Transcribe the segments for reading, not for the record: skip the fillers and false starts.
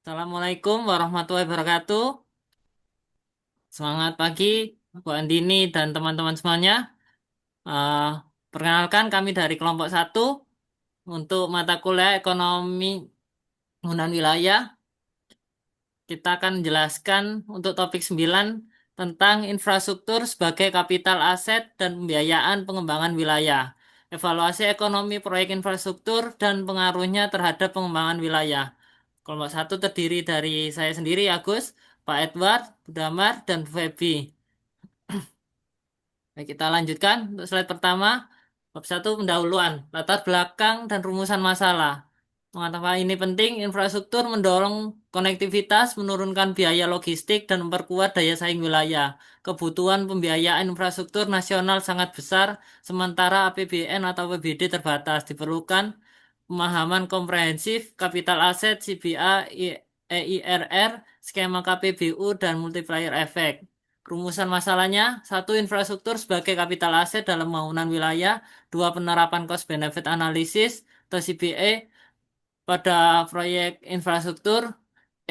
Assalamualaikum warahmatullahi wabarakatuh. Semangat pagi, Bu Andini dan teman-teman semuanya. Eh, Perkenalkan kami dari kelompok satu untuk mata kuliah ekonomi penggunaan wilayah. Kita akan menjelaskan untuk topik 9 tentang infrastruktur sebagai kapital aset dan pembiayaan pengembangan wilayah. Evaluasi ekonomi proyek infrastruktur dan pengaruhnya terhadap pengembangan wilayah. Kelompok satu terdiri dari saya sendiri, Agus, Pak Edward, Bu Damar, dan Bu Febi. Baik, kita lanjutkan untuk slide pertama. Bab 1 pendahuluan, latar belakang dan rumusan masalah. Mengapa ini penting? Infrastruktur mendorong konektivitas, menurunkan biaya logistik, dan memperkuat daya saing wilayah. Kebutuhan pembiayaan infrastruktur nasional sangat besar, sementara APBN atau APBD terbatas. Diperlukan pemahaman komprehensif, kapital aset, CBA, EIRR, skema KPBU, dan multiplier effect. Rumusan masalahnya, satu infrastruktur sebagai kapital aset dalam pembangunan wilayah, dua penerapan cost benefit analysis atau CBA pada proyek infrastruktur,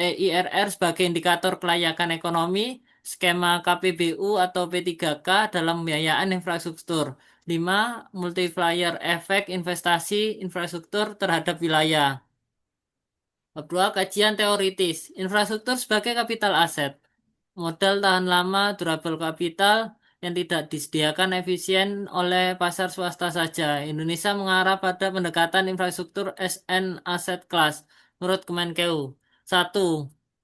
EIRR sebagai indikator kelayakan ekonomi, skema KPBU atau P3K dalam pembiayaan infrastruktur. 5. Multiplier efek investasi infrastruktur terhadap wilayah. Bab 2. Kajian teoritis. Infrastruktur sebagai kapital aset. Modal tahan lama, durable capital yang tidak disediakan efisien oleh pasar swasta saja. Indonesia mengarah pada pendekatan infrastruktur SN Asset Class menurut Kemenkeu. 1.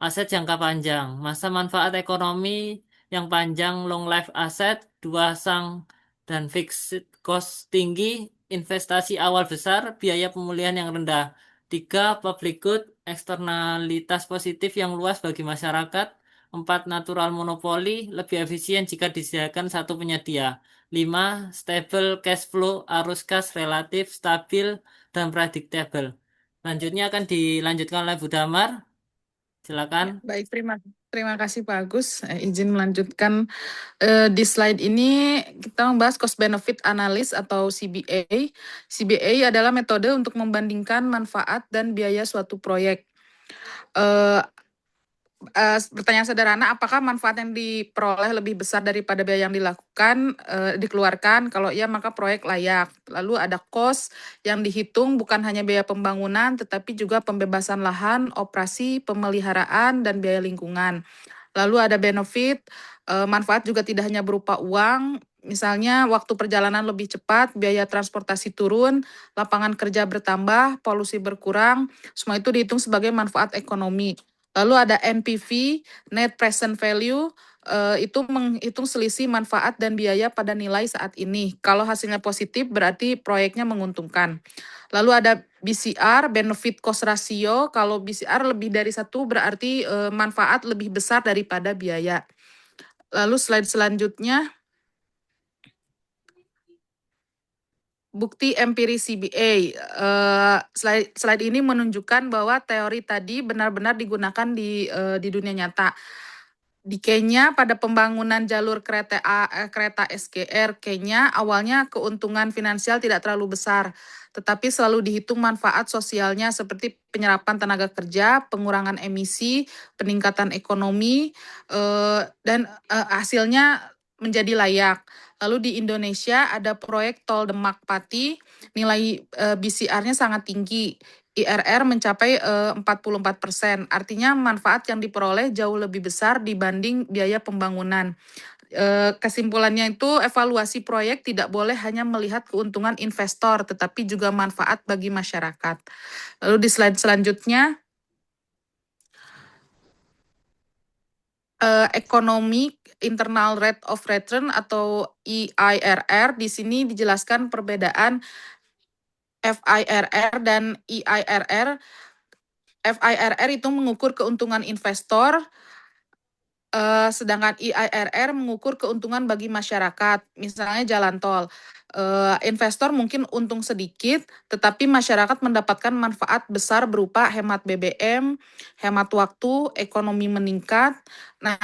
Aset jangka panjang. Masa manfaat ekonomi yang panjang long life asset. 2. Sang dan fixed cost tinggi. Investasi awal besar, biaya pemulihan yang rendah. 3. Public good. Eksternalitas positif yang luas bagi masyarakat. 4. Natural monopoli, lebih efisien jika disediakan satu penyedia. 5. Stable cash flow, arus kas relatif stabil dan predictable. Selanjutnya akan dilanjutkan oleh Bu Damar. Silakan. Ya, baik, terima kasih Pak Agus. Izin melanjutkan di slide ini kita membahas cost benefit analysis atau CBA. CBA adalah metode untuk membandingkan manfaat dan biaya suatu proyek. Eh, Pertanyaan sederhana, apakah manfaat yang diperoleh lebih besar daripada biaya yang dikeluarkan? Kalau iya, maka proyek layak. Lalu ada cost yang dihitung bukan hanya biaya pembangunan, tetapi juga pembebasan lahan, operasi, pemeliharaan, dan biaya lingkungan. Lalu ada benefit, manfaat juga tidak hanya berupa uang, misalnya waktu perjalanan lebih cepat, biaya transportasi turun, lapangan kerja bertambah, polusi berkurang, semua itu dihitung sebagai manfaat ekonomi. Lalu ada NPV, Net Present Value, itu menghitung selisih manfaat dan biaya pada nilai saat ini. Kalau hasilnya positif berarti proyeknya menguntungkan. Lalu ada BCR, Benefit Cost Ratio. Kalau BCR lebih dari 1 berarti manfaat lebih besar daripada biaya. Lalu slide selanjutnya, bukti empiris CBA. Slide ini menunjukkan bahwa teori tadi benar-benar digunakan di dunia nyata. Di Kenya, pada pembangunan jalur kereta SGR Kenya, awalnya keuntungan finansial tidak terlalu besar, tetapi selalu dihitung manfaat sosialnya seperti penyerapan tenaga kerja, pengurangan emisi, peningkatan ekonomi, dan hasilnya menjadi layak. Lalu di Indonesia ada proyek Tol Demak Pati, nilai BCR-nya sangat tinggi. IRR mencapai 44%. Artinya manfaat yang diperoleh jauh lebih besar dibanding biaya pembangunan. Kesimpulannya itu evaluasi proyek tidak boleh hanya melihat keuntungan investor, tetapi juga manfaat bagi masyarakat. Lalu di slide selanjutnya, Economic Internal Rate of Return atau EIRR. Di sini dijelaskan perbedaan FIRR dan EIRR. FIRR itu mengukur keuntungan investor, Sedangkan IIRR mengukur keuntungan bagi masyarakat, misalnya jalan tol. Investor mungkin untung sedikit, tetapi masyarakat mendapatkan manfaat besar berupa hemat BBM, hemat waktu, ekonomi meningkat. Nah,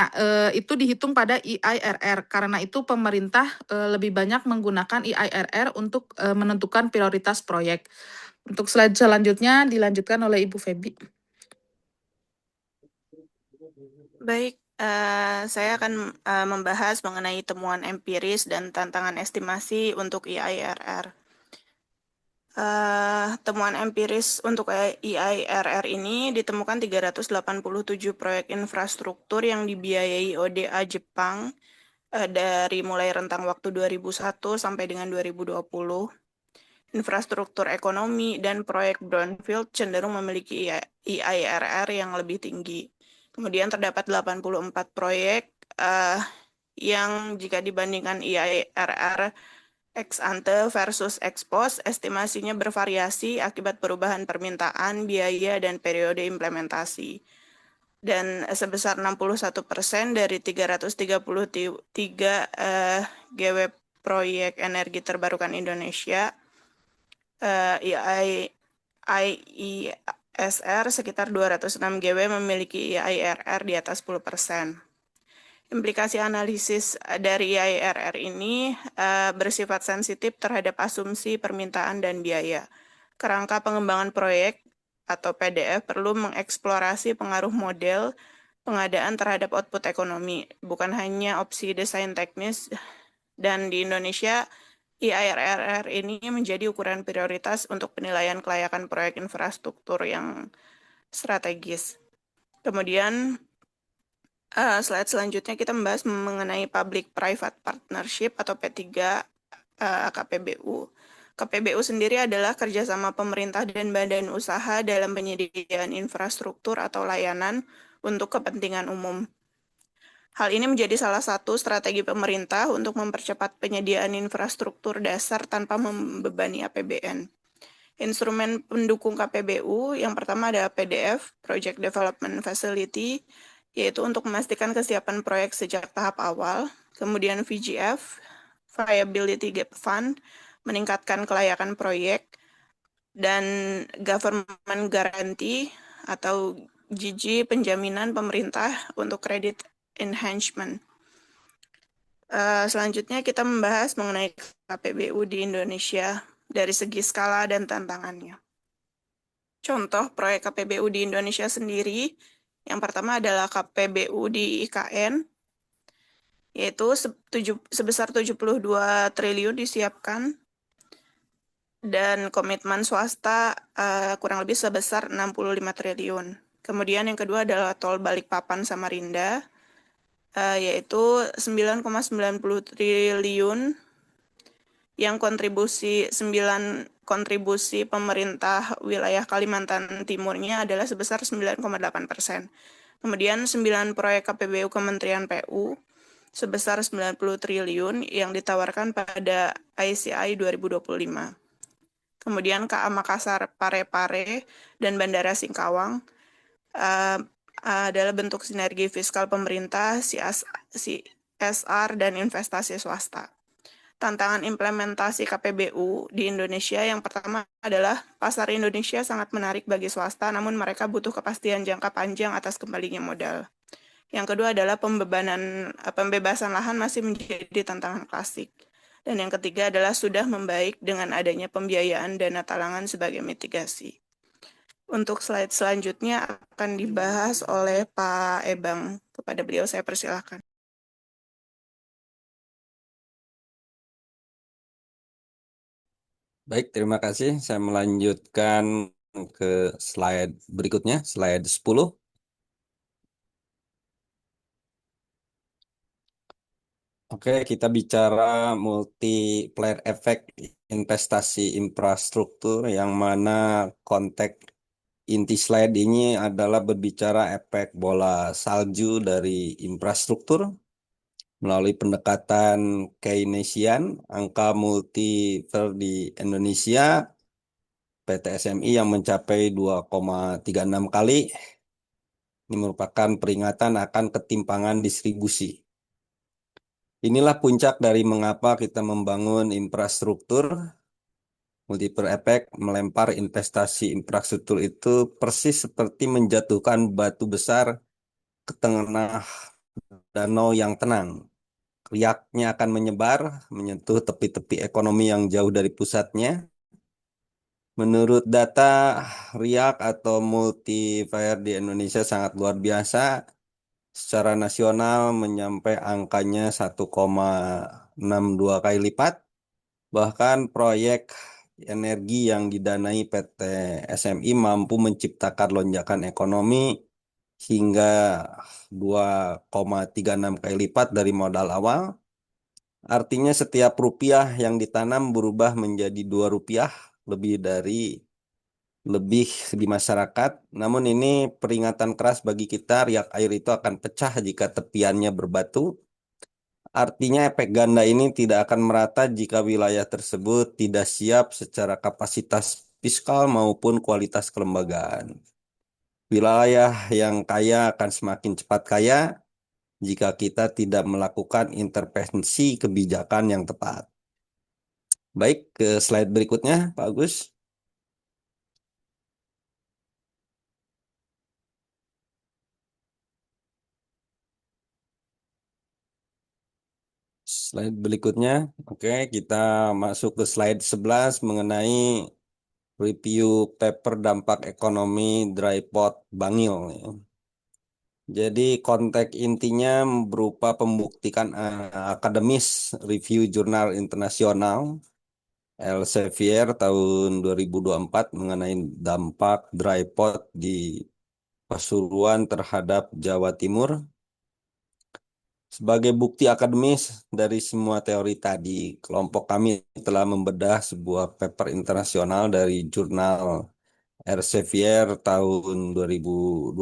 itu dihitung pada IIRR. Karena itu pemerintah lebih banyak menggunakan IIRR untuk menentukan prioritas proyek. Untuk slide selanjutnya dilanjutkan oleh Ibu Febi. Baik, saya akan membahas mengenai temuan empiris dan tantangan estimasi untuk IIRR. Temuan empiris untuk IIRR ini ditemukan 387 proyek infrastruktur yang dibiayai ODA Jepang dari mulai rentang waktu 2001 sampai dengan 2020. Infrastruktur ekonomi dan proyek brownfield cenderung memiliki IIRR yang lebih tinggi. Kemudian terdapat 84 proyek yang jika dibandingkan IIRR ex ante versus ex post, estimasinya bervariasi akibat perubahan permintaan, biaya, dan periode implementasi. Dan sebesar 61% dari 333 GW proyek energi terbarukan Indonesia, IISR sekitar 206 GW memiliki IIRR di atas 10%. Implikasi analisis dari IIRR ini bersifat sensitif terhadap asumsi permintaan dan biaya. Kerangka pengembangan proyek atau PDF perlu mengeksplorasi pengaruh model pengadaan terhadap output ekonomi, bukan hanya opsi desain teknis. Dan di Indonesia, IIRR ini menjadi ukuran prioritas untuk penilaian kelayakan proyek infrastruktur yang strategis. Kemudian, slide selanjutnya kita membahas mengenai Public-Private Partnership atau P3 KPBU. KPBU sendiri adalah kerjasama pemerintah dan badan usaha dalam penyediaan infrastruktur atau layanan untuk kepentingan umum. Hal ini menjadi salah satu strategi pemerintah untuk mempercepat penyediaan infrastruktur dasar tanpa membebani APBN. Instrumen pendukung KPBU yang pertama adalah PDF, Project Development Facility, yaitu untuk memastikan kesiapan proyek sejak tahap awal. Kemudian VGF, Viability Gap Fund, meningkatkan kelayakan proyek. Dan Government Guarantee atau GG, penjaminan pemerintah untuk kredit enhancement. Selanjutnya kita membahas mengenai KPBU di Indonesia dari segi skala dan tantangannya. Contoh proyek KPBU di Indonesia sendiri, yang pertama adalah KPBU di IKN, yaitu sebesar 72 triliun disiapkan, dan komitmen swasta kurang lebih sebesar 65 triliun. Kemudian yang kedua adalah tol Balikpapan Samarinda, yaitu 9,90 triliun yang kontribusi pemerintah wilayah Kalimantan Timurnya adalah sebesar 9,8%. Kemudian 9 proyek KPBU Kementerian PU sebesar 90 triliun yang ditawarkan pada ICI 2025. Kemudian KA Makassar Parepare dan Bandara Singkawang adalah bentuk sinergi fiskal pemerintah, CSR, dan investasi swasta. Tantangan implementasi KPBU di Indonesia yang pertama adalah pasar Indonesia sangat menarik bagi swasta, namun mereka butuh kepastian jangka panjang atas kembalinya modal. Yang kedua adalah pembebasan lahan masih menjadi tantangan klasik. Dan yang ketiga adalah sudah membaik dengan adanya pembiayaan dana talangan sebagai mitigasi. Untuk slide selanjutnya akan dibahas oleh Pak Ebang. Kepada beliau saya persilahkan. Baik, terima kasih. Saya melanjutkan ke slide berikutnya, slide 10. Oke, kita bicara multiplier effect investasi infrastruktur yang mana konteks inti slide ini adalah berbicara efek bola salju dari infrastruktur melalui pendekatan Keynesian, angka multiplier di Indonesia, PT SMI yang mencapai 2,36 kali, Ini merupakan peringatan akan ketimpangan distribusi. Inilah puncak dari mengapa kita membangun infrastruktur. Multiple effect melempar investasi infrastruktur itu persis seperti menjatuhkan batu besar ke tengah danau yang tenang. Riaknya akan menyebar, menyentuh tepi-tepi ekonomi yang jauh dari pusatnya. Menurut data RIAK atau multiplier di Indonesia sangat luar biasa. Secara nasional menyampai angkanya 1,62 kali lipat. Bahkan proyek energi yang didanai PT SMI mampu menciptakan lonjakan ekonomi hingga 2,36 kali lipat dari modal awal. Artinya setiap rupiah yang ditanam berubah menjadi 2 rupiah lebih di masyarakat. Namun ini peringatan keras bagi kita, riak air itu akan pecah jika tepiannya berbatu. Artinya efek ganda ini tidak akan merata jika wilayah tersebut tidak siap secara kapasitas fiskal maupun kualitas kelembagaan. Wilayah yang kaya akan semakin cepat kaya jika kita tidak melakukan intervensi kebijakan yang tepat. Baik, ke slide berikutnya, Pak Agus. Slide berikutnya. Oke, kita masuk ke slide 11 mengenai review paper dampak ekonomi dry pot Bangil. Jadi konteks intinya berupa pembuktikan akademis review jurnal internasional Elsevier tahun 2024 mengenai dampak dry pot di Pasuruan terhadap Jawa Timur. Sebagai bukti akademis dari semua teori tadi, kelompok kami telah membedah sebuah paper internasional dari jurnal Elsevier tahun 2024.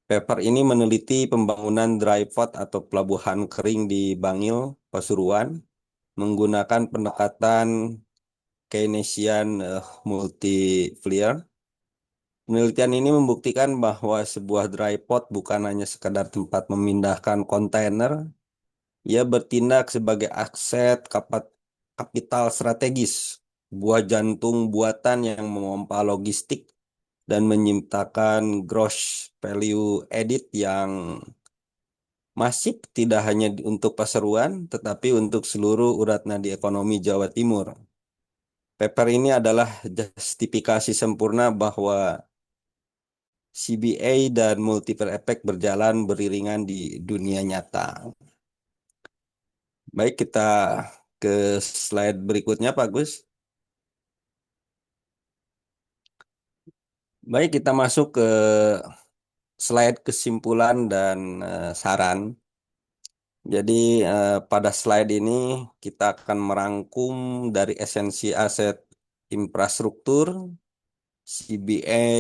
Paper ini meneliti pembangunan dry pot atau pelabuhan kering di Bangil, Pasuruan, menggunakan pendekatan Keynesian multiplier. Penelitian ini membuktikan bahwa sebuah dry pot bukan hanya sekadar tempat memindahkan kontainer, ia bertindak sebagai aset kapital strategis, buah jantung buatan yang memompa logistik dan menciptakan gross value added yang masif tidak hanya untuk Pasuruan, tetapi untuk seluruh urat nadi ekonomi Jawa Timur. Paper ini adalah justifikasi sempurna bahwa CBA dan multiple effect berjalan beriringan di dunia nyata. Baik, kita ke slide berikutnya, Pak Gus. Baik, kita masuk ke slide kesimpulan dan saran. Jadi pada slide ini kita akan merangkum dari esensi aset infrastruktur, CBA,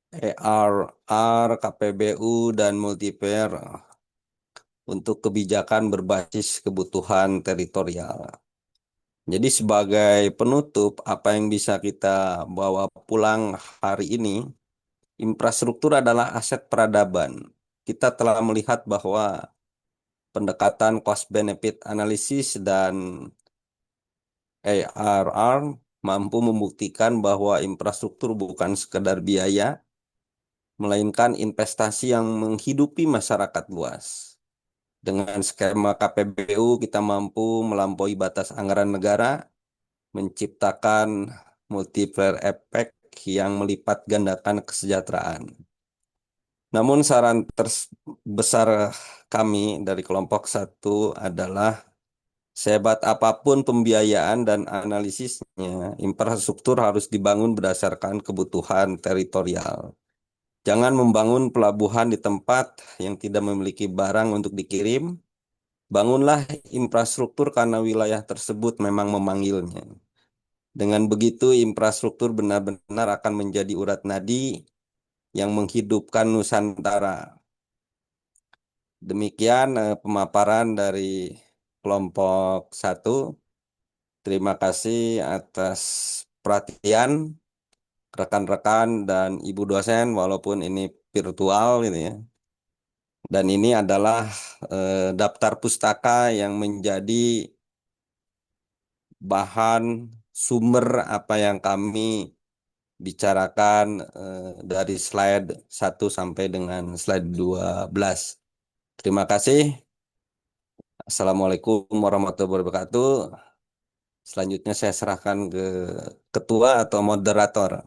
ERR, KPBU, dan multiplier untuk kebijakan berbasis kebutuhan teritorial. Jadi sebagai penutup, apa yang bisa kita bawa pulang hari ini, infrastruktur adalah aset peradaban. Kita telah melihat bahwa pendekatan cost benefit analysis dan ARR mampu membuktikan bahwa infrastruktur bukan sekedar biaya, melainkan investasi yang menghidupi masyarakat luas. Dengan skema KPBU, kita mampu melampaui batas anggaran negara, menciptakan multiplier effect yang melipat gandakan kesejahteraan. Namun saran terbesar kami dari kelompok 1 adalah sehebat apapun pembiayaan dan analisisnya, infrastruktur harus dibangun berdasarkan kebutuhan teritorial. Jangan membangun pelabuhan di tempat yang tidak memiliki barang untuk dikirim. Bangunlah infrastruktur karena wilayah tersebut memang memanggilnya. Dengan begitu, infrastruktur benar-benar akan menjadi urat nadi yang menghidupkan Nusantara. Demikian pemaparan dari kelompok 1. Terima kasih atas perhatian. rekan-rekan dan ibu dosen walaupun ini virtual gitu ya. Dan ini adalah daftar pustaka yang menjadi bahan sumber apa yang kami bicarakan dari slide 1 sampai dengan slide 12. Terima kasih. Assalamualaikum warahmatullahi wabarakatuh. Selanjutnya saya serahkan ke ketua atau moderator.